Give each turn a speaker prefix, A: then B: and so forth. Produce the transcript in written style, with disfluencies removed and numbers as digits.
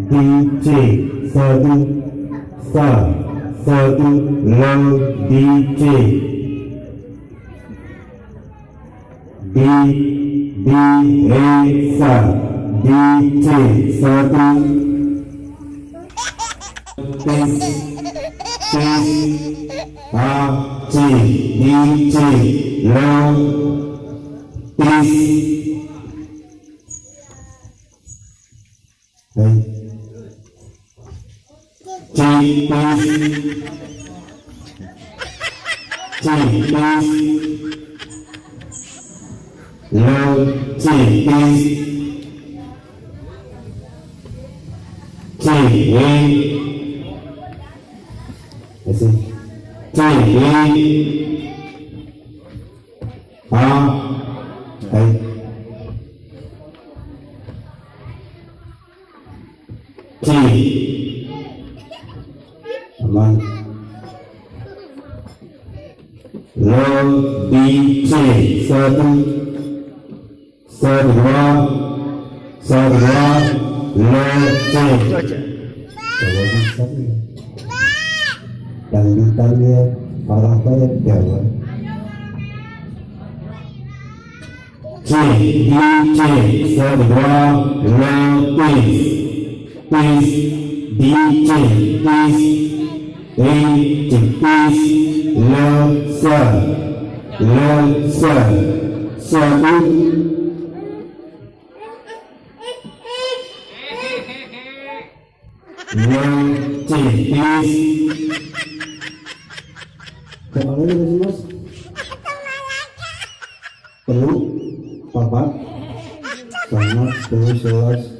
A: DJ satu sa satu low DJ D D E sa DJ satu tes tes A C DJ low tes C tes C tes low C tes C E C E A C aman low DJ satu dua low C yang ditanya arah baik jawab C DJ dua low tis DJ tis E tis low satu low C tis kemana ini mas perlu papat sama 11